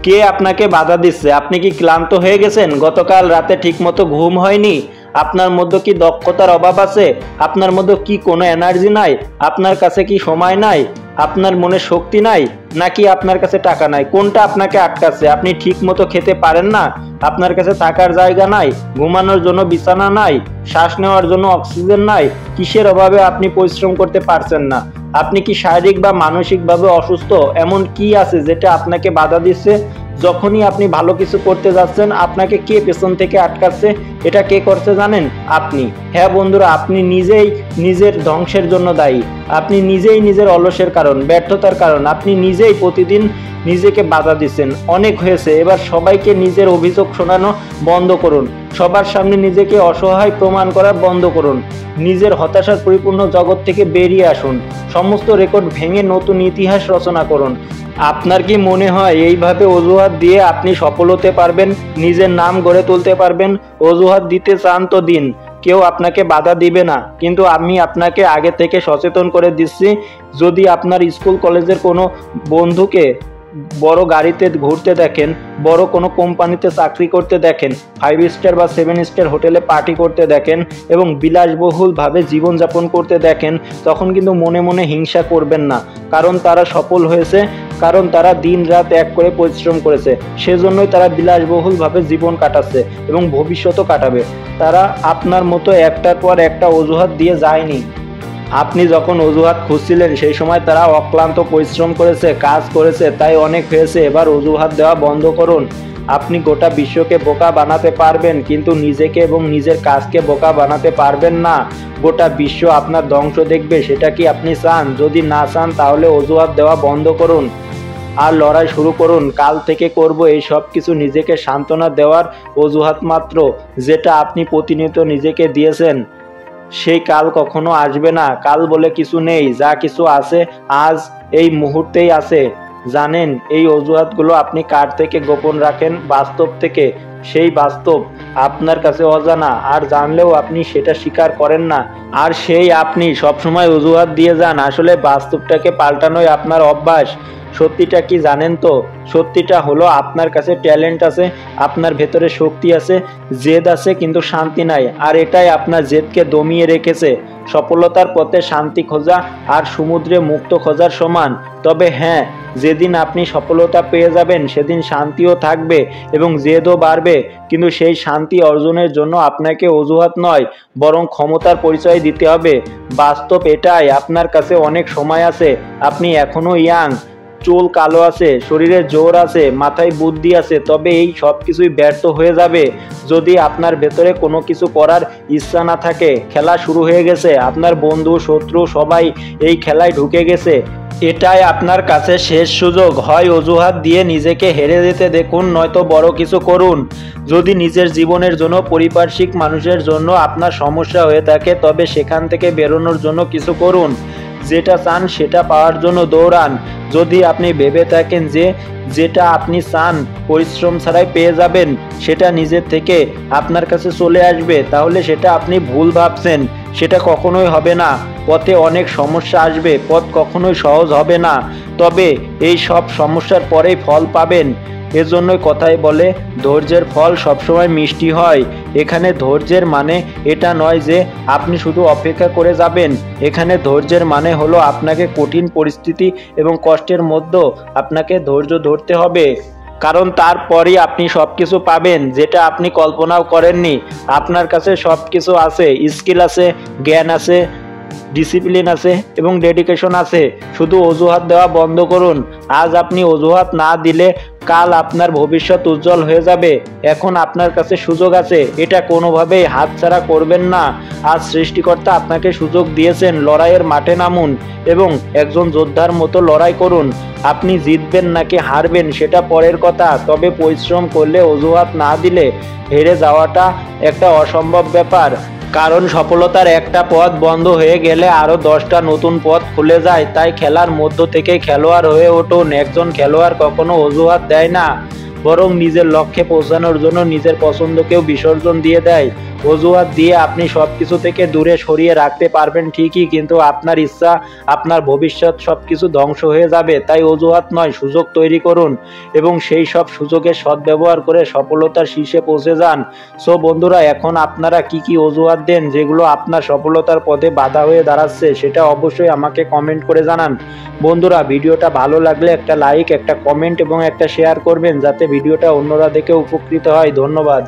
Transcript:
কে আপনাকে বাধা দিচ্ছে? আপনি কি ক্লান্ত হয়ে গেছেন? গতকাল রাতে ঠিকমতো ঘুম হয়নি? আপনার মধ্যে কি দক্ষতার অভাব আছে? আপনার মধ্যে কি কোনো এনার্জি নাই? আপনার কাছে কি সময় নাই? আপনার মনে শক্তি নাই? নাকি আপনার কাছে টাকা নাই? কোনটা আপনাকে আটকাচ্ছে? আপনি ঠিক মতো খেতে পারেন না? আপনার কাছে থাকার জায়গা নাই? ঘুমানোর জন্য বিছানা নাই? শ্বাস নেওয়ার জন্য অক্সিজেন নাই? কিসের অভাবে আপনি পরিশ্রম করতে পারছেন না? আপনি কি শারীরিক বা মানসিকভাবে অসুস্থ? এমন কি আছে যেটা আপনাকে বাধা দিচ্ছে? যখনই আপনি ভালো কিছু করতে যাচ্ছেন, আপনাকে কে পেছন থেকে আটকাচ্ছে? এটা কে করছে জানেন? আপনি। হ্যাঁ বন্ধুরা, আপনি নিজেই নিজের ধ্বংসের জন্য দায়ী। আপনি নিজেই নিজের অলসের কারণ, ব্যর্থতার কারণ। আপনি নিজেই প্রতিদিন নিজেকে বাধা দিচ্ছেন। অনেক হয়েছে, এবার সবাইকে নিজের অভিযোগ শোনানো বন্ধ করুন। সবার সামনে নিজেকে অসহায় প্রমাণ করা বন্ধ করুন। নিজের হতাশার পরিপূর্ণ জগৎ থেকে বেরিয়ে আসুন। সমস্ত রেকর্ড ভেঙে নতুন ইতিহাস রচনা করুন। আপনার কি মনে হয় এইভাবে অজুহাত দিয়ে আপনি সফল হতে পারবেন, নিজের নাম গড়ে তুলতে পারবেন? অজুহাত দিতে চান তো দিন, কেউ আপনাকে বাধা দিবে না। কিন্তু আমি আপনাকে আগে থেকে সচেতন করে দিচ্ছি, যদি আপনার স্কুল কলেজের কোনো বন্ধুকে বড় গাড়িতে ঘুরতে দেখেন, বড় কোনো কোম্পানিতে চাকরি করতে দেখেন, 5 স্টার বা 7 স্টার হোটেলে পার্টি করতে দেখেন এবং বিলাসবহুলভাবে জীবনযাপন করতে দেখেন, তখন কিন্তু মনে মনে হিংসা করবেন না। কারণ তারা সফল হয়েছে, কারণ তারা দিন রাত এক করে পরিশ্রম করেছে, সেজন্যই তারা বিলাসবহুলভাবে জীবন কাটাচ্ছে এবং ভবিষ্যতও কাটাবে। তারা আপনার মতো একটার পর একটা অজুহাত দিয়ে যায়নি। আপনি যখন অজুহাত খুঁজছিলেন সেই সময় তারা অক্লান্ত পরিশ্রম করেছে, কাজ করেছে, তাই অনেক হয়েছে। এবার অজুহাত দেওয়া বন্ধ করুন। আপনি গোটা বিশ্বকে বোকা বানাতে পারবেন, কিন্তু নিজেকে এবং নিজের কাজকে বোকা বানাতে পারবেন না। গোটা বিশ্ব আপনার ধ্বংস দেখবে, সেটা কি আপনি চান? যদি না চান তাহলে অজুহাত দেওয়া বন্ধ করুন আর লড়াই শুরু করুন। কাল থেকে করব এই সব কিছু নিজেকে সান্ত্বনা দেওয়ার অজুহাত মাত্র, যেটা আপনি প্রতিনিয়ত নিজেকে দিয়েছেন। সেই কাল কখনো আসবে না। কাল বলে কিছু নেই, যা কিছু আছে আজ এই মুহূর্তেই আছে। জানেন এই অজুহাতগুলো আপনি কার থেকে গোপন রাখেন? বাস্তব থেকে। সেই বাস্তব আপনার কাছে অজানা, আর জানলেও আপনি সেটা স্বীকার করেন না। আর সেই আপনি সবসময় অজুহাত দিয়ে যান। আসলে বাস্তবটাকে পাল্টানোই আপনার অভ্যাস। সত্যিটা কি জানেন তো? সত্যিটা হলো আপনার কাছে ট্যালেন্ট আছে, আপনার ভেতরে শক্তি আছে, জেদ আছে, কিন্তু শান্তি নাই। আর এটাই আপনার জেদকে দমিয়ে রেখেছে। সফলতার পথে শান্তি খোঁজা আর সমুদ্রে মুক্ত খোঁজার সমান। তবে হ্যাঁ, যেদিন আপনি সফলতা পেয়ে যাবেন সেদিন শান্তিও থাকবে এবং জেদও বাড়বে। কিন্তু সেই শান্তি অর্জনের জন্য আপনাকে অজুহাত নয়, বরং ক্ষমতার পরিচয় দিতে হবে। বাস্তব এটাই, আপনার কাছে অনেক সময় আছে। আপনি এখনো ইয়াং, চুল কালো আছে, শরীরে জোর আছে, মাথায় বুদ্ধি আছে। তবে এই সব কিছুই ব্যর্থ হয়ে যাবে যদি আপনার ভেতরে কোনো কিছু করার ইচ্ছা না থাকে। খেলা শুরু হয়ে গেছে, আপনার বন্ধু শত্রু সবাই এই খেলায় ঢুকে গেছে। এটাই আপনার কাছে শেষ সুযোগ। হয় অজুহাত দিয়ে নিজেকে হেরে যেতে দেখুন, নয়তো বড় কিছু করুন। যদি নিজের জীবনের জন্য, পারিপার্শ্বিক মানুষের জন্য আপনার সমস্যা হয়ে থাকে, তবে সেখান থেকে বেরোনোর জন্য কিছু করুন। যেটা চান সেটা পাওয়ার জন্য দৌড়ান। যদি আপনি ভেবে থাকেন যে যেটা আপনি চান পরিশ্রম ছাড়াই পেয়ে যাবেন, সেটা নিজের থেকে আপনার কাছে চলে আসবে, তাহলে সেটা আপনি ভুল ভাবছেন। সেটা কখনোই হবে না। পথে অনেক সমস্যা আসবে, পথ কখনোই সহজ হবে না। তবে এই সব সমস্যার পরেই ফল পাবেন। এজন্যই কথায় বলে, ধৈর্যের ফল সবসময় মিষ্টি হয়। এখানে ধৈর্যের মানে এটা নয় যে আপনি শুধু অপেক্ষা করে যাবেন। এখানে ধৈর্যের মানে হলো আপনাকে কঠিন পরিস্থিতি এবং কষ্টের মধ্যে আপনাকে ধৈর্য ধরতে হবে। কারণ তারপরই আপনি সব কিছু পাবেন, যেটা আপনি কল্পনাও করেননি। আপনার কাছে সব কিছু আছে, স্কিল আছে, জ্ঞান আছে, ডিসিপ্লিন আছে এবং ডেডিকেশন আছে। শুধু অজুহাত দেওয়া বন্ধ করুন। আজ আপনি অজুহাত না দিলে কাল আপনার ভবিষ্যৎ উজ্জ্বল হয়ে যাবে। এখন আপনার কাছে সুযোগ আছে, এটা কোনোভাবেই হাতছাড়া করবেন না। আজ সৃষ্টিকর্তা আপনাকে সুযোগ দিয়েছেন, লড়াইয়ের মাঠে নামুন এবং একজন যোদ্ধার মতো লড়াই করুন। আপনি জিতবেন নাকি হারবেন সেটা পরের কথা, তবে পরিশ্রম করলে, অজুহাত না দিলে হেরে যাওয়াটা একটা অসম্ভব ব্যাপার। কারণ সফলতার একটা পথ বন্ধ হয়ে গেলে আরও 10টা নতুন পথ খুলে যায়। তাই খেলার মধ্য থেকে খেলোয়াড় হয়ে উঠুন। একজন খেলোয়াড় কখনো অজুহাত দেয় না, বরং নিজের লক্ষ্যে পৌঁছানোর জন্য নিজের পছন্দকেও বিসর্জন দিয়ে দেয়। অজুহাত দিয়ে আপনি সবকিছু থেকে দূরে সরিয়ে রাখতে পারবেন ঠিকই, কিন্তু আপনার ইচ্ছা, আপনার ভবিষ্যৎ সবকিছু ধ্বংস হয়ে যাবে। তাই অজুহাত নয়, সুযোগ তৈরি করুন এবং সেই সব সুযোগের সদ্ব্যবহার করে সফলতার শীর্ষে পৌঁছে যান। সো বন্ধুরা, এখন আপনারা কি কি অজুহাত দেন যেগুলো আপনার সফলতার পথে বাধা হয়ে দাঁড়াচ্ছে, সেটা অবশ্যই আমাকে কমেন্ট করে জানান। বন্ধুরা, ভিডিওটা ভালো লাগলে একটা লাইক, একটা কমেন্ট এবং একটা শেয়ার করবেন, যাতে ভিডিওটা অন্যরা দেখে উপকৃত হয়। ধন্যবাদ।